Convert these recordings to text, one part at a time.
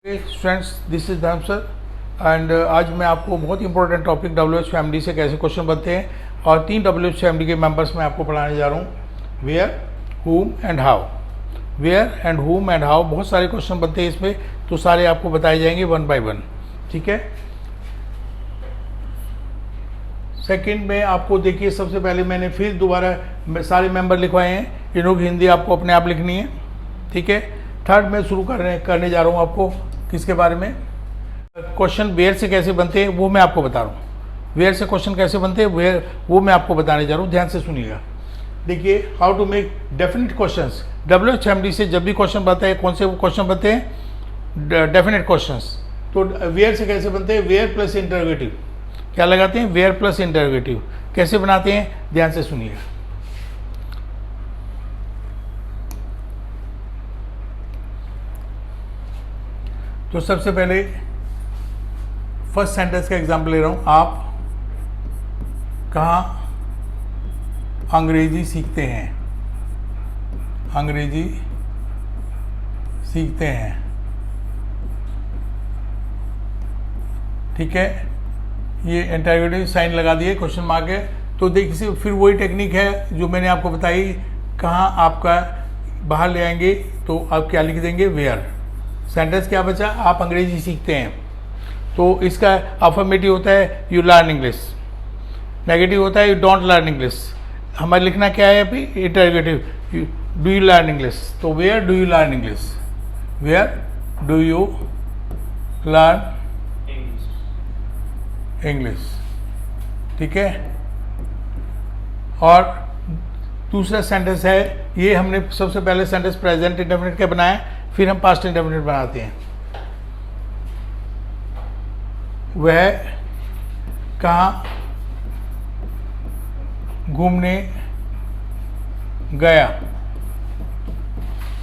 Students, this is धर्म sir and आज मैं आपको बहुत इंपॉर्टेंट टॉपिक WH फैमिली से कैसे क्वेश्चन बनते हैं और 3 WH फैमिली के मेंबर्स मैं आपको पढ़ाने जा रहा हूँ। Where, whom and how. Where and whom and how बहुत सारे क्वेश्चन बनते हैं इसमें, तो सारे आपको बताए जाएंगे 1 by 1। ठीक है। सेकंड में आपको देखिए, सबसे पहले मैंने फिर दोबारा सारे मेंबर लिखवाए हैं, इन्हों की हिंदी आपको अपने आप लिखनी है। ठीक है। थर्ड में शुरू करने जा रहा हूँ आपको किसके बारे में, क्वेश्चन वेयर से कैसे बनते हैं वो मैं आपको बता रहा हूँ। वेयर से क्वेश्चन कैसे बनते हैं वेयर वो मैं आपको बताने जा रहा हूँ, ध्यान से सुनिएगा। देखिए, how to make definite questions. WH family से जब भी क्वेश्चन बनता है, कौन से क्वेश्चन बनते हैं, डेफिनेट क्वेश्चंस। तो वेयर से कैसे बनते हैं, वेयर प्लस इंटरोगेटिव। क्या लगाते हैं, वेयर प्लस इंटरोगेटिव। कैसे बनाते हैं, ध्यान से सुनिएगा। तो सबसे पहले फर्स्ट सेंटेंस का एग्जाम्पल ले रहा हूं। आप कहाँ अंग्रेजी सीखते हैं, अंग्रेजी सीखते हैं। ठीक है, ये इंटरोगेटिव साइन लगा दिए, क्वेश्चन मार्क है। तो देखिए, फिर वही टेक्निक है जो मैंने आपको बताई। कहाँ आपका बाहर ले आएंगे तो आप क्या लिख देंगे, वेयर। सेंटेंस क्या बचा, आप अंग्रेजी सीखते हैं। तो इसका अफर्मेटिव होता है यू लर्न इंग्लिश, नेगेटिव होता है यू डोंट लर्न इंग्लिश। हमारे लिखना क्या है अभी, interrogative, do you learn English. तो where do you learn English, where do you learn English. ठीक है। और दूसरा सेंटेंस है, ये हमने सबसे पहले सेंटेंस प्रेजेंट इंडेफिनिट का बनाया, फिर हम पास्ट इंडेफिनिट बनाते हैं। वह कहाँ घूमने गया,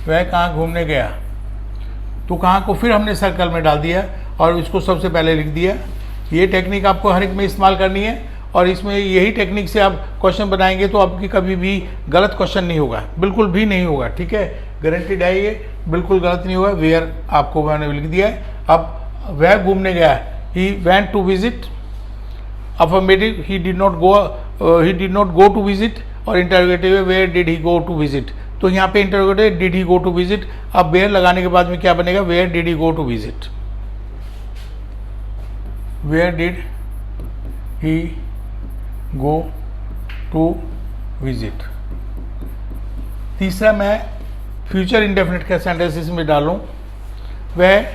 वह कहाँ घूमने गया। तो कहाँ को फिर हमने सर्कल में डाल दिया और इसको सबसे पहले लिख दिया। ये टेक्निक आपको हर एक में इस्तेमाल करनी है और इसमें यही टेक्निक से आप क्वेश्चन बनाएंगे तो आपकी कभी भी गलत क्वेश्चन नहीं होगा, बिल्कुल भी नहीं होगा। ठीक है, गारंटीड है, ये बिल्कुल गलत नहीं होगा। वेयर आपको मैंने लिख दिया है। अब वह घूमने गया, he went to visit. Affirmative, he did not go to visit. और इंटरोगेटिव है, where did he go to visit. तो यहाँ पे interrogative did he go to visit. अब वेयर लगाने के बाद में क्या बनेगा, where did he go to visit, where did he go to visit. तीसरा मैं फ्यूचर इंडेफिनिट का सेंटेंस इसमें डालूं, वह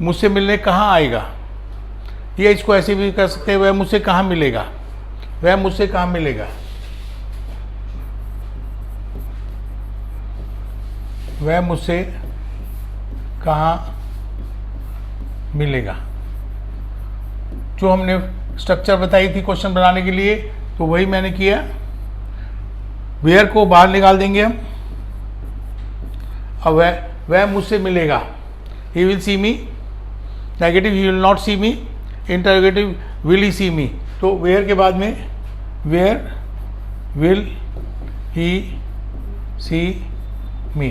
मुझसे मिलने कहाँ आएगा। ये इसको ऐसे भी कर सकते हैं, वह मुझसे कहाँ मिलेगा, वह मुझसे कहाँ मिलेगा, वह मुझसे कहाँ मिलेगा। जो हमने स्ट्रक्चर बताई थी क्वेश्चन बनाने के लिए, तो वही मैंने किया। वेयर को बाहर निकाल देंगे हम। अब वह मुझसे मिलेगा, he will see me. Negative, he will not see me. Interrogative, will he see me. तो वेयर के बाद में where will he see me,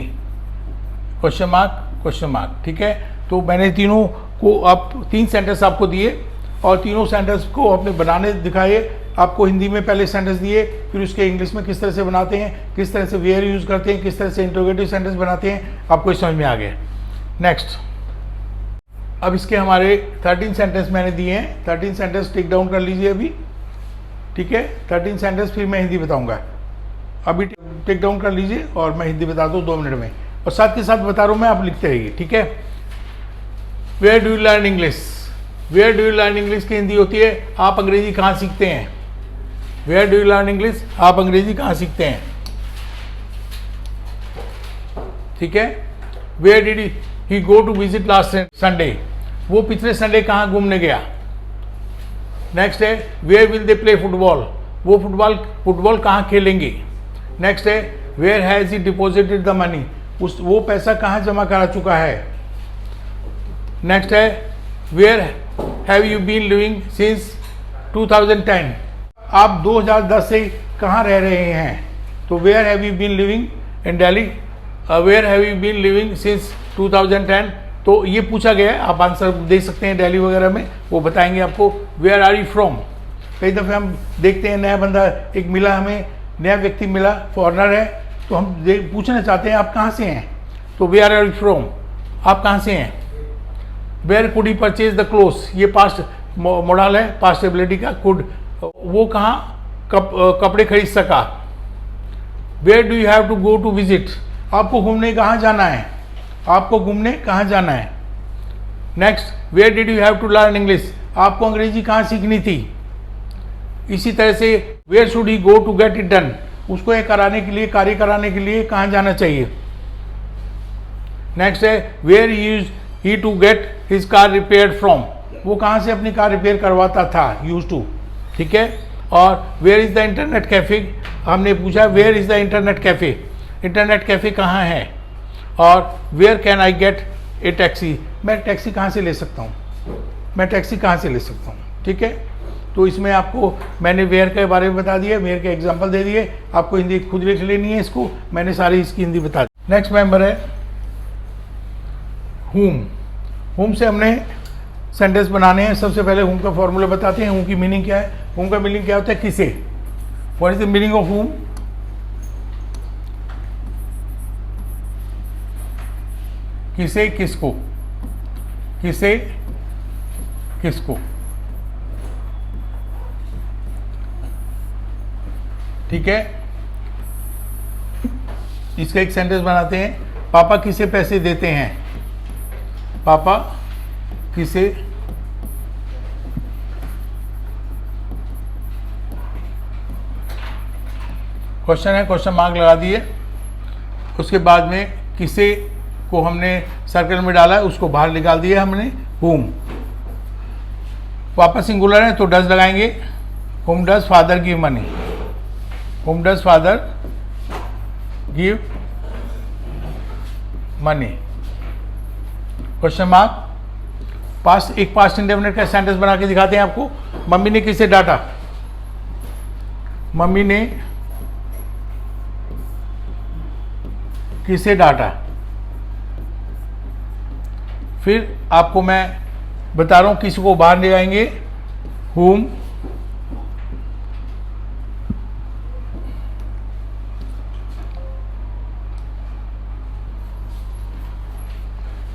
question mark question mark. ठीक है। तो मैंने तीनों को आप 3 सेंटेंस आपको दिए और तीनों सेंटेंस को अपने बनाने दिखाए। आपको हिंदी में पहले सेंटेंस दिए, फिर उसके इंग्लिश में किस तरह से बनाते हैं, किस तरह से वेयर यूज़ करते हैं, किस तरह से इंटरोगेटिव सेंटेंस बनाते हैं, आपको समझ में आ गया। नेक्स्ट, अब इसके हमारे 13 सेंटेंस मैंने दिए हैं। 13 सेंटेंस टिक डाउन कर लीजिए अभी। ठीक है, 13 सेंटेंस फिर मैं हिंदी बताऊँगा। अभी टिक डाउन कर लीजिए और मैं हिंदी बता दूँ 2 मिनट में, और साथ के साथ बता रहा हूँ मैं, आप लिखते रहिए। ठीक है। Where do you learn English, where do you learn English की हिंदी होती है, आप अंग्रेजी कहाँ सीखते हैं। Where do you learn English, आप अंग्रेजी कहाँ सीखते हैं। ठीक है। Where did he go to visit last Sunday, वो पिछले संडे कहाँ घूमने गया। नेक्स्ट है, where will they play football, वो फुटबॉल कहाँ खेलेंगे। नेक्स्ट है, where has he deposited the money, वो पैसा कहाँ जमा करा चुका है। नेक्स्ट है, where have you been living since 2010, आप 2010 से कहाँ रह रहे हैं। तो where have you been living in Delhi, where have you been living since 2010? तो ये पूछा गया है, आप आंसर दे सकते हैं दिल्ली वगैरह में, वो बताएंगे आपको वेयर आर यू फ्रॉम। कई दफ़े हम देखते हैं नया बंदा एक मिला, हमें नया व्यक्ति मिला, फॉरनर है, तो हम पूछना चाहते हैं आप कहाँ से हैं, तो वेयर आर यू फ्रॉम, आप कहाँ से हैं। Where could he purchase the clothes, ये पास्ट मॉडल है, पास्ट एबिलिटी का। कुड, वो कहाँ कपड़े खरीद सका। Where do you have to go to visit, आपको घूमने कहाँ जाना है, आपको घूमने कहाँ जाना है। Next, where did you have to learn English, आपको अंग्रेजी कहाँ सीखनी थी। इसी तरह से where should he go to get it done, उसको ये कराने के लिए, कार्य कराने के लिए कहाँ जाना चाहिए। नेक्स्ट है where he to get his car repair from, वो कहाँ से अपनी कार रिपेयर करवाता था, यूज टू, ठीक है। और where is the internet cafe, हमने पूछा where is the internet cafe, internet cafe कहाँ है। और where can I get a taxi, मैं टैक्सी कहाँ से ले सकता हूँ, मैं टैक्सी कहाँ से ले सकता हूँ, ठीक है। तो इसमें आपको मैंने वेयर के बारे में बता दिया, वेयर के एग्जांपल दे दिए, आपको हिंदी खुद लिख लेनी है इसको, मैंने सारी इसकी हिंदी बता दी। नेक्स्ट मेंबर है हुम। हुम से हमने सेंटेंस बनाने हैं। सबसे पहले हुम का फॉर्मूला बताते हैं, हुम की मीनिंग क्या है। हुम का मीनिंग क्या होता है, किसे। What is the meaning of हुम, किसे किसको, किसे किसको, ठीक है। इसका एक सेंटेंस बनाते हैं, पापा किसे पैसे देते हैं, पापा किसे क्वेश्चन है, क्वेश्चन मार्क लगा दिए। उसके बाद में किसे को हमने सर्कल में डाला है, उसको बाहर निकाल दिया हमने, हुम। पापा सिंगुलर है तो डज लगाएंगे, हुम डज फादर गिव मनी, हुम does father give money, question mark. Past, एक पास्ट इंडेफिनिट का सेंटेंस बना के दिखाते हैं आपको। मम्मी ने किसे डांटा, मम्मी ने किसे डांटा। फिर आपको मैं बता रहा हूं किसी को बाहर ले आएंगे, हुम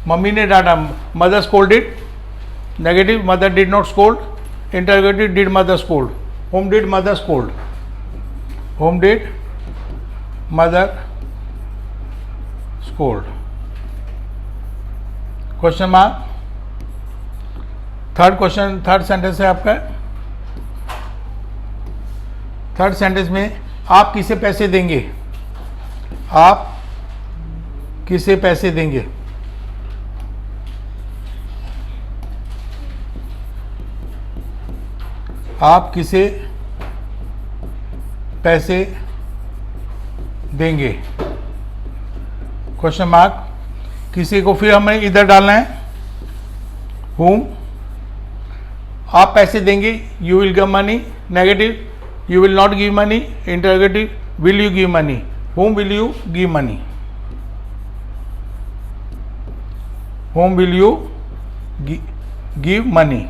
मम्मी ने डांटा, mother scolded, negative mother did not scold, interrogative did mother scold, home did mother scold, home did mother scold, question mark. Third question, third sentence है आपका। थर्ड सेंटेंस में आप किसे पैसे देंगे, आप किसे पैसे देंगे, आप किसे पैसे देंगे, क्वेश्चन मार्क। किसी को फिर हमें इधर डालना है, हुम आप पैसे देंगे, you will give money, negative you will not give money, interrogative will you give money, हुम विल यू गिव मनी, हुम विल यू गिव मनी।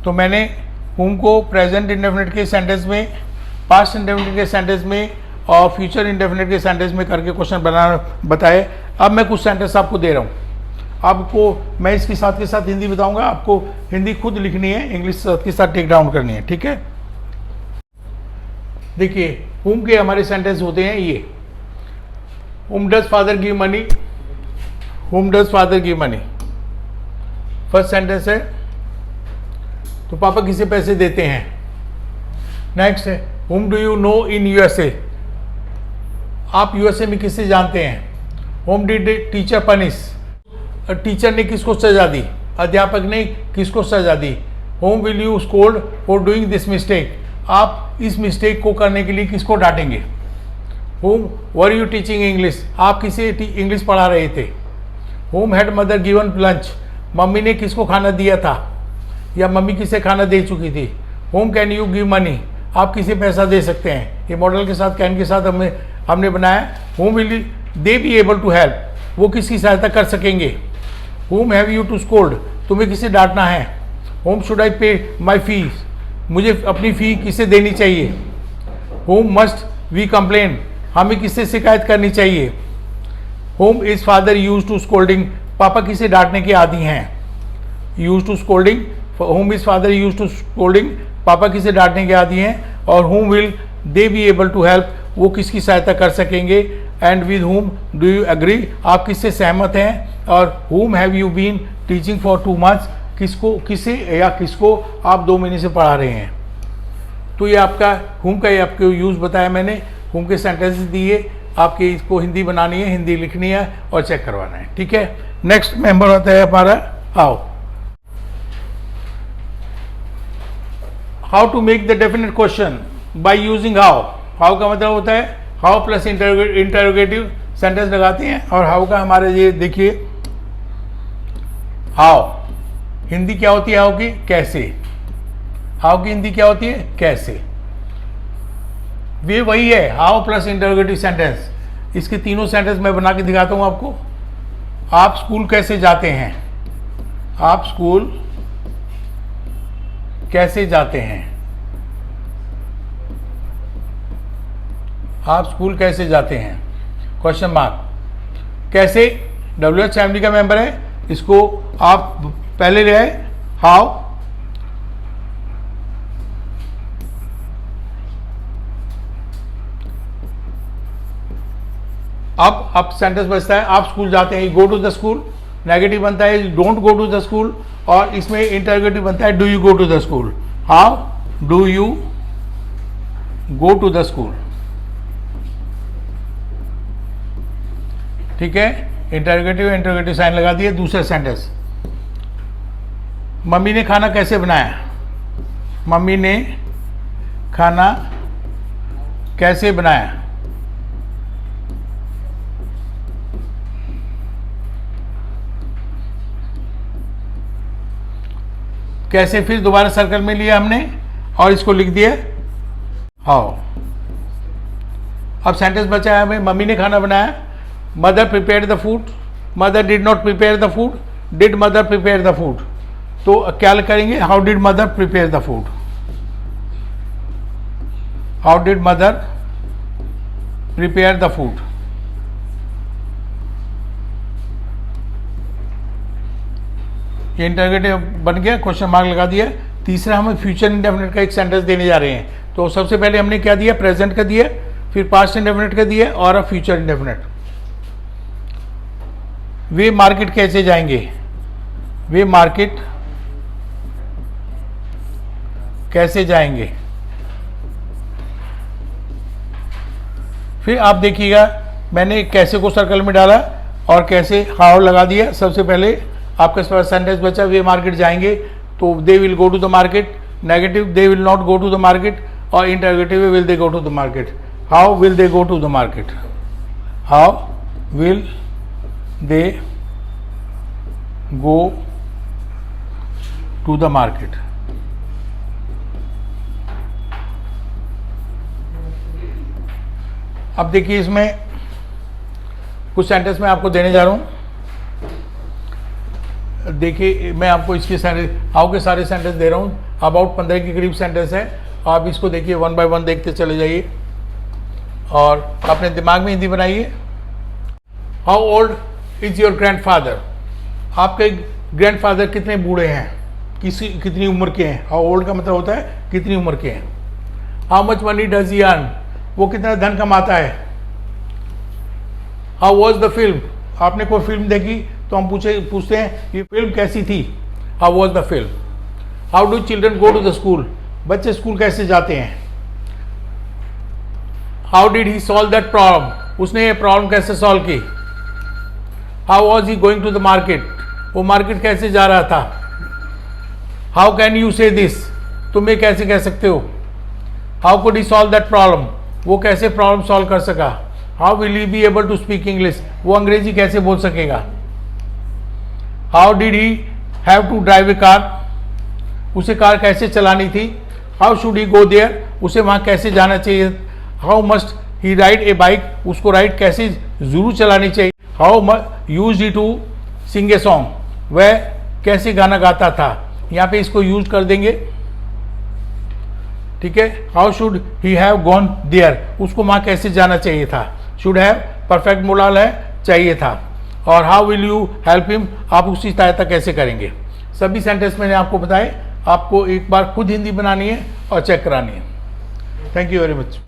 तो मैंने हुम को प्रेजेंट इंडेफिनिट के सेंटेंस में, पास्ट इंडेफिनिट के सेंटेंस में और फ्यूचर इंडेफिनिट के सेंटेंस में करके क्वेश्चन बताए। अब मैं कुछ सेंटेंस आपको दे रहा हूँ, आपको मैं इसके साथ के साथ हिंदी बताऊंगा, आपको हिंदी खुद लिखनी है, इंग्लिश के साथ टेक डाउन करनी है, ठीक है। देखिए हुम के हमारे सेंटेंस होते हैं ये, हुम डज फादर गिव मनी, हुम does father give money, first sentence है। तो पापा किसे पैसे देते हैं। नेक्स्ट है whom do you know in USA, आप यूएसए में किसे जानते हैं। Whom did teacher punish, teacher ने किसको सजा दी, अध्यापक ने किसको सजा दी। Whom will you scold for doing this mistake, आप इस मिस्टेक को करने के लिए किसको डांटेंगे। Whom were you teaching English, आप किसे इंग्लिश पढ़ा रहे थे। Whom had mother given lunch, मम्मी ने किसको खाना दिया था या मम्मी किसे खाना दे चुकी थी। Home can you give money, आप किसे पैसा दे सकते हैं। ये मॉडल के साथ, कैन के साथ हमने बनाया। Whom will they be able to help, वो किसकी सहायता कर सकेंगे। whom have you to scold, तुम्हें किसे डांटना है। whom should I pay my fees, मुझे अपनी फ़ी किसे देनी चाहिए। whom must we complain, हमें किससे शिकायत करनी चाहिए। whom is father used to scolding, पापा किसे डांटने के आदी हैं। used to scolding, whom is father used to scolding, पापा किसे डांटने के आदी हैं। और whom will they be able to help, वो किसकी सहायता कर सकेंगे। And with whom do you agree, आप किससे सहमत हैं। और whom have you been teaching for 2 months, किसको किसे या किसको आप 2 महीने से पढ़ा रहे हैं। तो ये आपका whom का ये आपको यूज़ बताया मैंने। whom के सेंटेंसेस दिए, आपके इसको हिंदी बनानी है, हिंदी लिखनी है और चेक करवाना है। ठीक है, नेक्स्ट मेंबर होता है हमारा how. How to make the definite question by using how. How का मतलब होता है हाउ प्लस इंटरोगेटिव सेंटेंस लगाते हैं। और हाउ का हमारे ये देखिए, हाउ हिंदी क्या होती है, हाउ की कैसे। हाउ की हिंदी क्या होती है, कैसे। वे वही है हाउ प्लस इंटरोगेटिव सेंटेंस। इसके तीनों सेंटेंस मैं बना के दिखाता हूं आपको। आप स्कूल कैसे जाते हैं, आप स्कूल कैसे जाते हैं, आप स्कूल कैसे जाते हैं, क्वेश्चन मार्क। कैसे WH फैमिली का मेंबर है, इसको आप पहले ले आए हाउ। अब सेंटेंस बचता है आप स्कूल जाते हैं, go to the school. Negative बनता है don't go to the school, और इसमें इंटरोगेटिव बनता है do you go to the school. How do you go to the school. ठीक है, इंटरोगेटिव साइन लगा दिए। दूसरा सेंटेंस, मम्मी ने खाना कैसे बनाया, मम्मी ने खाना कैसे बनाया। कैसे फिर दोबारा सर्कल में लिया हमने और इसको लिख दिया हाउ। अब सेंटेंस बचा है हमें, मम्मी ने खाना बनाया, mother prepared the food, mother did not prepare the food, did mother prepare the food. तो क्या करेंगे, how did mother prepare the food, how did mother prepare the food. ये इंटरोगेटिव बन गया, क्वेश्चन मार्क लगा दिया। तीसरा हमें फ्यूचर इंडेफिनिट का एक सेंटेंस देने जा रहे हैं। तो सबसे पहले हमने क्या दिया, प्रेजेंट का दिया, फिर पास्ट इंडेफिनिट का दिया और अब फ्यूचर इंडेफिनिट। वे मार्केट कैसे जाएंगे, वे मार्केट कैसे जाएंगे। फिर आप देखिएगा मैंने कैसे को सर्कल में डाला और कैसे हाउ लगा दिया। सबसे पहले आपके पास सेंटेंस बचा, वे मार्केट जाएंगे, तो they will go to the market. Negative, they will not go to the market. और interrogative, will they go to the market. How will they go to the market, how will they go to the market. अब देखिए इसमें कुछ sentence मैं आपको देने जा रहा हूं। देखिए मैं आपको इसके सारे हाउ के सारे सेंटेंस दे रहा हूँ, अबाउट 15 के करीब सेंटेंस है। आप इसको देखिए 1 बाय 1 देखते चले जाइए और अपने दिमाग में हिंदी बनाइए। How old is your grandfather, आपके ग्रैंडफादर कितने बूढ़े हैं, कितनी उम्र के हैं। हाउ ओल्ड का मतलब होता है कितनी उम्र के हैं। How much money does he earn, वो कितना धन कमाता है। हाउ वॉज द फिल्म, आपने कोई फिल्म देखी तो हम पूछते हैं ये फिल्म कैसी थी, how was the film. How do children go to the school, बच्चे स्कूल कैसे जाते हैं। How did he solve that problem, उसने ये प्रॉब्लम कैसे सॉल्व की। How was he going to the market, वो मार्केट कैसे जा रहा था। How can you say this, तुम ये कैसे कह सकते हो। How could he solve that problem, वो कैसे प्रॉब्लम सॉल्व कर सका। How will he be able to speak English, वो अंग्रेजी कैसे बोल सकेगा। How did he have to drive a car, उसे कार कैसे चलानी थी। How should he go there, उसे वहाँ कैसे जाना चाहिए। How must he ride a bike, उसको राइड कैसे जरूर चलानी चाहिए। How use he to sing a song, वह कैसे गाना गाता था, यहाँ पे इसको यूज कर देंगे। ठीक है, how should he have gone there, उसको वहाँ कैसे जाना चाहिए था। शुड हैव परफेक्ट मोडाल है, चाहिए था। और how will you help him, आप उसकी सहायता कैसे करेंगे। सभी सेंटेंस मैंने आपको बताए, आपको एक बार खुद हिंदी बनानी है और चेक करानी है। Thank you very much.